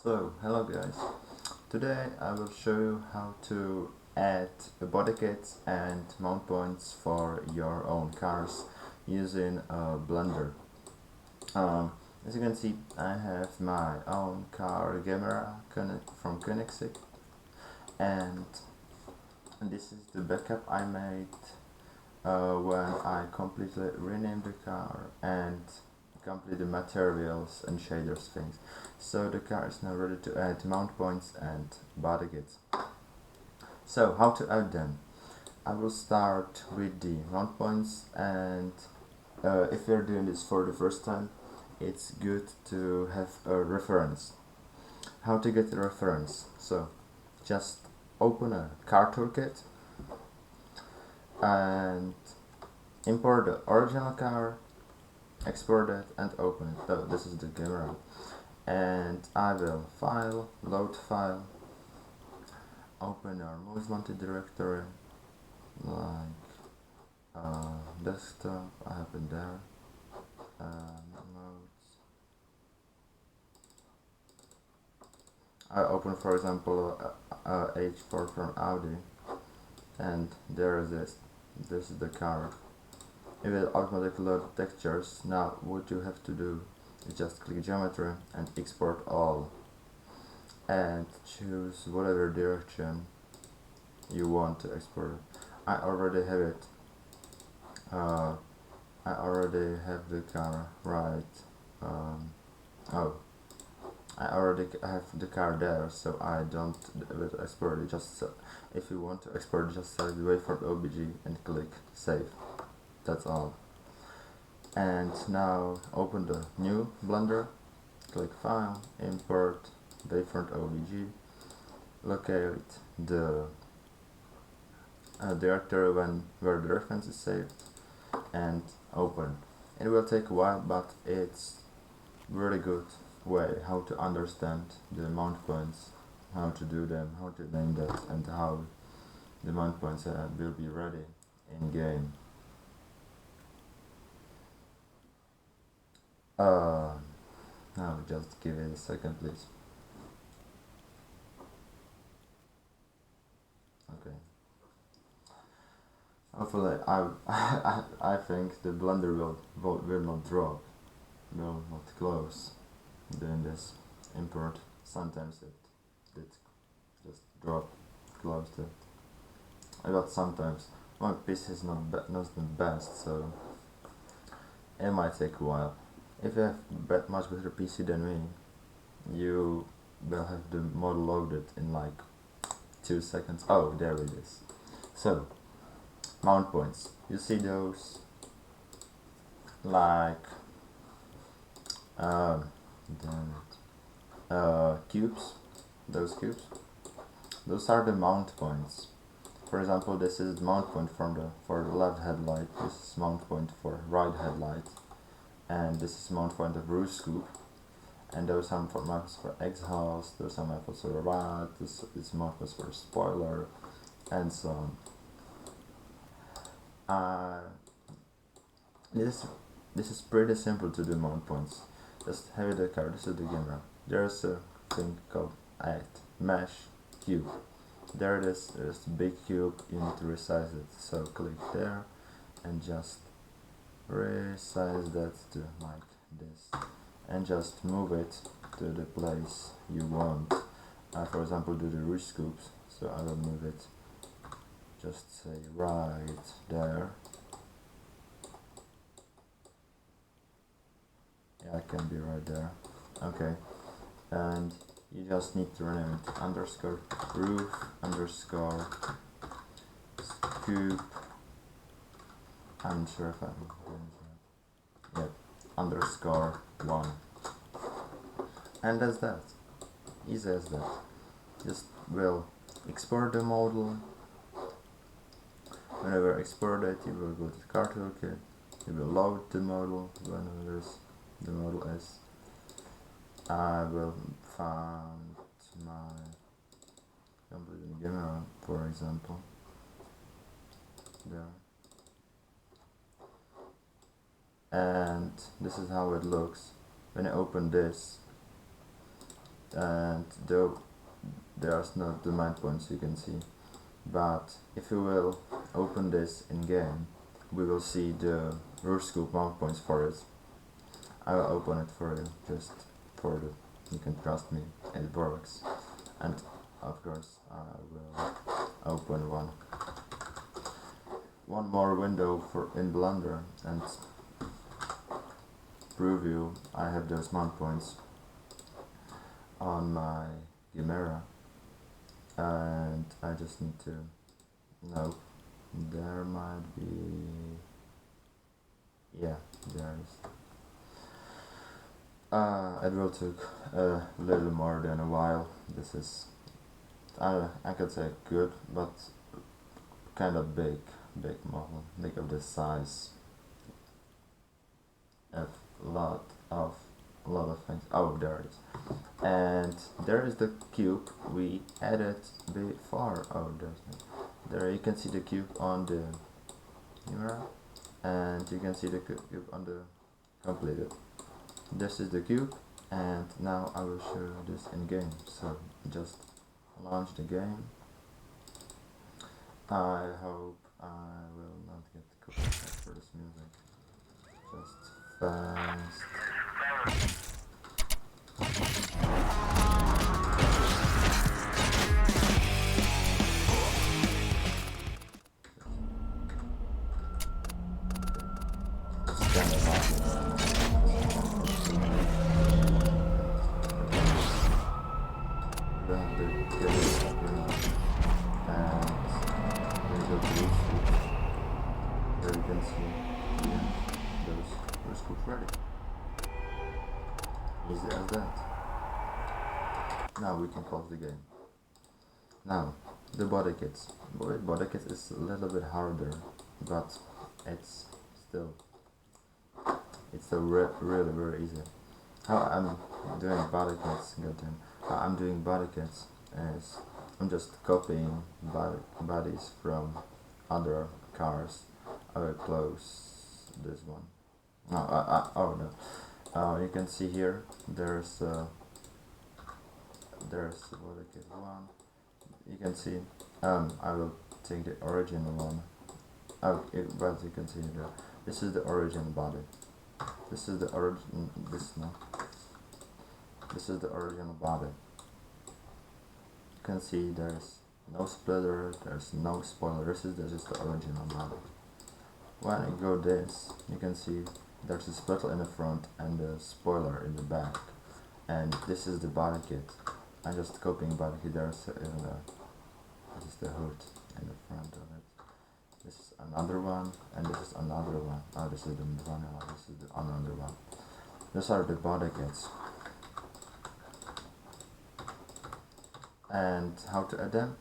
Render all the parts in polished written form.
So, hello guys. Today I will show you how to add bodykits and mount points for your own cars using a Blender. As you can see, I have my own car camera from Koenigsegg, and this is the backup I made when I completely renamed the car and complete the materials and shaders things. So the car is now ready to add mount points and bodykits. So how to add them? I will start with the mount points, and if you're doing this for the first time, it's good to have a reference. How to get the reference? So just open a car toolkit and import the original car, export it and open it. So this is the camera, and I will load file, open our most wanted directory like desktop. I have it there. Notes. I open, for example, H4 from Audi, and there is this. This is the car. It will automatically load textures. Now what you have to do is just click geometry and export all, and choose whatever direction you want to export it. I already have it. I already have the car right. Oh, I already have the car there, so I don't export it. Just if you want to export, just select wait for OBJ and click save. That's all. And now open the new Blender, click File, Import, Wavefront OBJ, locate the directory where the reference is saved, and open. It will take a while, but it's really good way how to understand the mount points, how to do them, how to name that, and how the mount points will be ready in game. Now just give it a second, please. Okay. Hopefully, I think the Blender will not drop, will not close doing this import. Sometimes it did just drop, closed it. But sometimes my PC is not the best, so it might take a while. If you have much better PC than me, you will have the model loaded in like 2 seconds. Oh, there it is. So, mount points. You see those like cubes? Those cubes? Those are the mount points. For example, this is the mount point for the left headlight. This is mount point for right headlight, and this is mount point of roof scoop. And those are mounts for exhaust. Those are mounts for the right. This is mount points for spoiler, and so on. This is pretty simple to do mount points. Just have the car. This is the camera. There's a thing called mesh cube. There it is. There's the big cube. You need to resize it. So click there and just resize that to like this, and just move it to the place you want. For example, do the roof scoops. So I will move it. Just say right there. Yeah, it can be right there. Okay, and you just need to rename it underscore roof underscore scoop. I'm sure if I'm doing it right. Yep, underscore 1. And that's that. Easy as that. Just will export the model. Whenever export it, you will go to the car toolkit. You will load the model whenever the model is. I will find my completing camera, for example. There. And this is how it looks when I open this. and though there's not the Mountpoints you can see, but if you will open this in game, we will see the root scoop Mountpoints for it. I will open it for you, just for the, you can trust me, it works. And of course I will open one more window for in Blender and prove you I have those Mountpoints on my camera, and I just need to, no, there might be, yeah, there is. It will take a little more than a while. This is, I could say good, but kind of big model. Think of this size. A lot of things. Oh, there it is. And there is the cube we added before. Oh, there you can see the cube on the camera, and you can see the cube on the completed. This is the cube, and now I will show you this in game. So just launch the game. I hope I will not get copyright for this music. Just fast. There you can see, yeah, those scoops ready. Easy as that. Now we can pause the game. Now, the bodykits. Bodykits is a little bit harder, but it's still really very easy. How I'm doing bodykits, goddamn. How I'm doing bodykits is I'm just copying bodies from other cars. I will close this one. No, oh no. You can see here there's bodykit one. You can see I will take the original one. But you can see here. This is the original body. This is the origin. This is the original body. You can see there's no splitter, there's no spoiler. This is just the original body. When I go this, you can see there's a splitter in the front and a spoiler in the back. And this is the body kit. I'm just copying body kit. There's this is the hood in the front of it. This is another one, and this is another one. Oh, this is the vanilla. This is the another one. These are the body kits. And how to add them?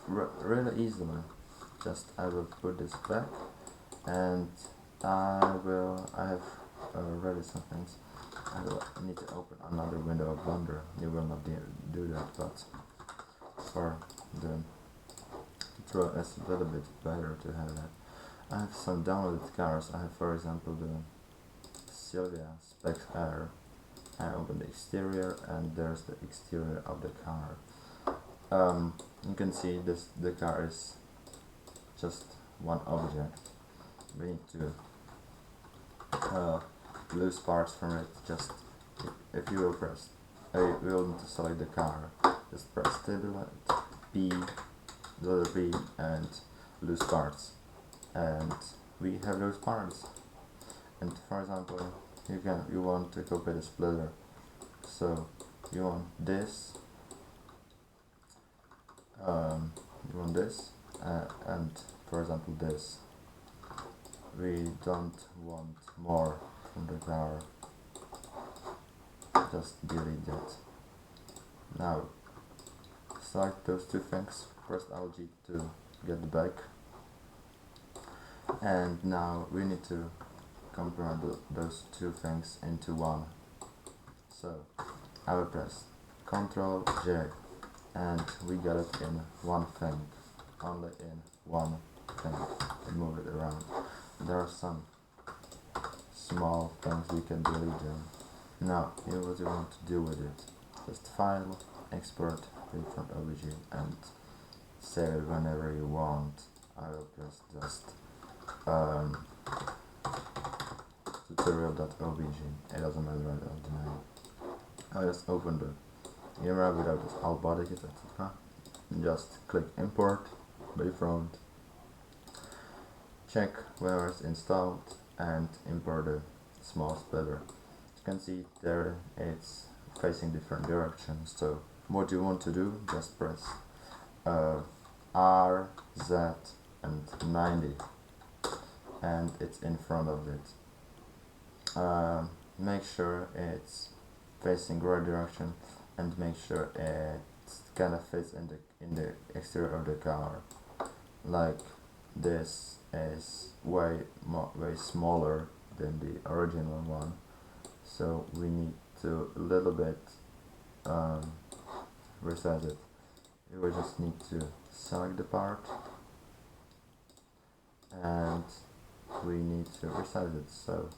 Really easily. Just I will put this back, and I have already some things. I will need to open another window of Blender. You will not do that, but for the tutorial it's a little bit better to have that. I have some downloaded cars. I have, for example, the Silvia Specs Air. I open the exterior, and there's the exterior of the car. You can see the car is just one object. We need to lose parts from it. Just if you will press, you will need to select the car. Just press P, the letter P, and lose parts. And we have those parts. And for example, you want to copy the splitter. So you want this. You want this, and for example this. We don't want more from the car. Just delete that. Now select those two things. Press Alt G to get the back. And now we need to compare those two things into one. So I will press Ctrl J, and we got it in one thing, only in one thing, and move it around. There are some small things we can delete them. Now, here's what you want to do with it. just file, export, from OBJ, and save it whenever you want. I will press just tutorial.obg. It doesn't matter right now the name. I'll just open the camera without this all bodykits, etc. And just click import, Bayfront, check where it's installed, and import the small splitter. You can see there it's facing different directions. So what you want to do, just press R, Z, and 90, and it's in front of it. Make sure it's facing right direction, and make sure it kind of fits in the exterior of the car. Like this is way smaller than the original one, so we need to a little bit resize it. We will just need to select the part, and we need to resize it. So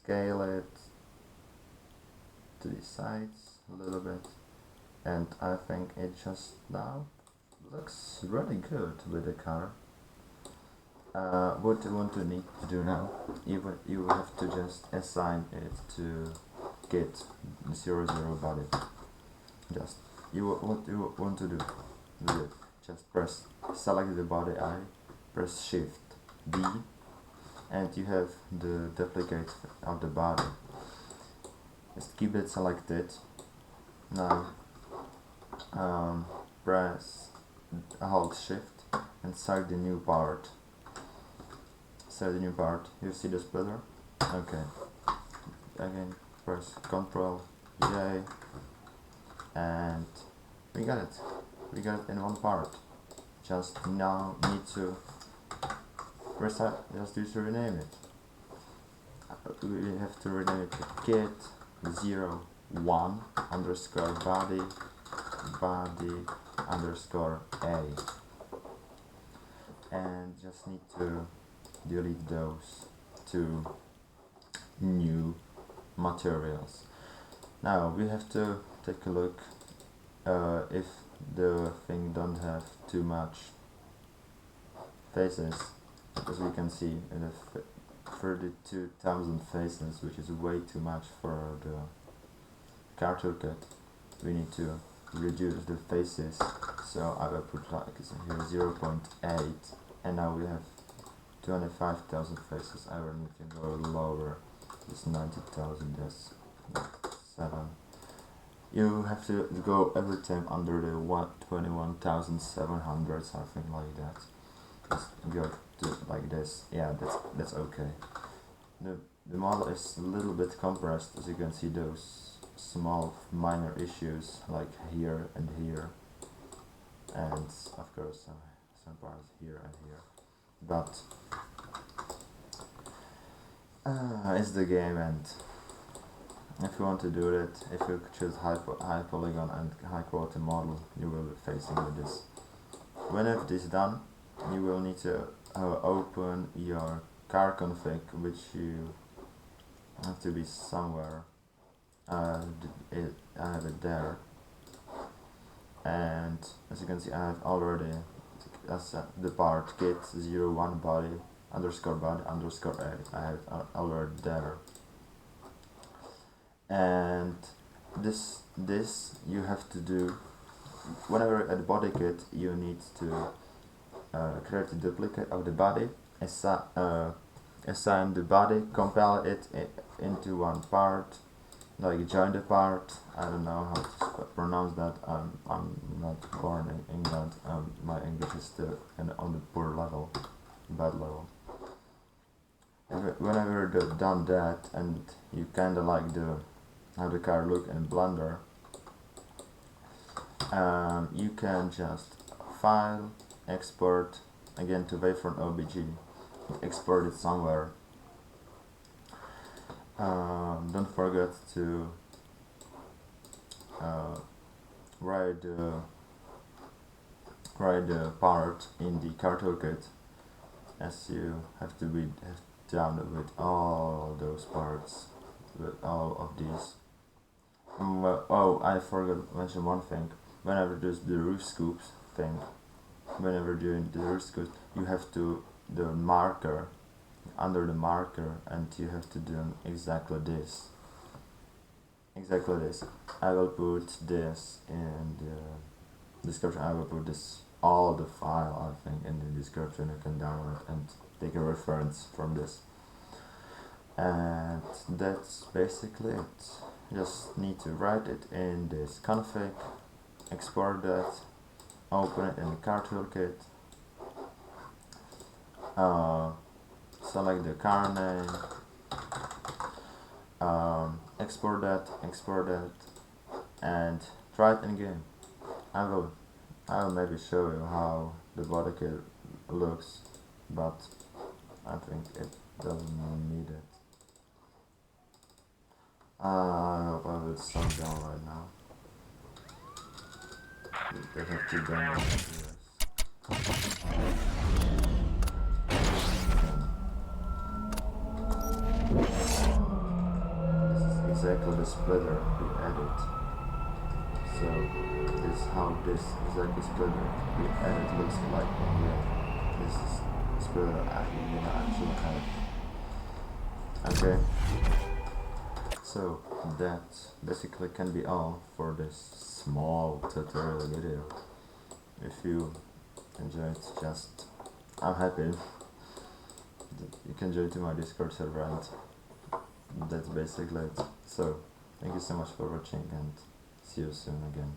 scale it to the sides a little bit, and I think it just now looks really good with the car. What you want to need to do now, you have to just assign it to kit 00 body. Just what you want to do with it, just select the body eye, press shift D, and you have the duplicate of the body. Just keep it selected. Now press hold shift and select the new part. Select the new part. You see the splitter? Okay. Again, press Ctrl J, and we got it. We got it in one part. Just now need to just need to rename it. We have to rename it to kit 01 underscore body underscore A, and just need to delete those two new materials. Now we have to take a look if the thing don't have too much faces, because we can see in the 32,000 faces, which is way too much for the car toolkit. We need to reduce the faces, so I will put like here 0.8, and now we have 25,000 faces. I will need to go lower. It's 90,000. Yes, 7. You have to go every time under the 21,700, something like that. Just go to like this. Yeah, that's okay. The model is a little bit compressed, as you can see those small minor issues like here and here, and of course some parts here and here. But it's the game, and if you want to do it, if you choose high polygon and high quality model, you will be facing with this. When this is done, you will need to open your car config, which you have to be somewhere. I have it there, and as you can see, I have already the part kit 01 body underscore A. I have already there, and this you have to do whenever at body kit. You need to create a duplicate of the body, assign the body, compile it into one part, like join the part. I don't know how to pronounce that. I'm not born in England. My English is still on the poor level, bad level. Whenever you've done that, and you kinda like how the car look in Blender, you can just file, export again to Wavefront OBG, export it somewhere. Don't forget to write the part in the car toolkit, as you have to be done with all those parts, with all of these. Oh, I forgot to mention one thing. Whenever there's the roof scoops thing, whenever doing the roof scoops, you have to the marker under the marker, and you have to do exactly this. Exactly this. I will put this in the description. I will put this all the file I think in the description. You can download and take a reference from this. And that's basically it. Just need to write it in this config, export that, open it in the car toolkit, select the car name, export that, and try it in game. I will maybe show you how the body kit looks, but I think it doesn't need it. I hope I will slow down right now. They have to download this. This is exactly the splitter we added. So this is how this exactly splitter we added looks like. Yeah, this is splitter actually have. Okay. So that basically can be all for this small tutorial video. If you enjoyed, just I'm happy that you can join to my Discord server, and that's basically it. So thank you so much for watching, and see you soon again.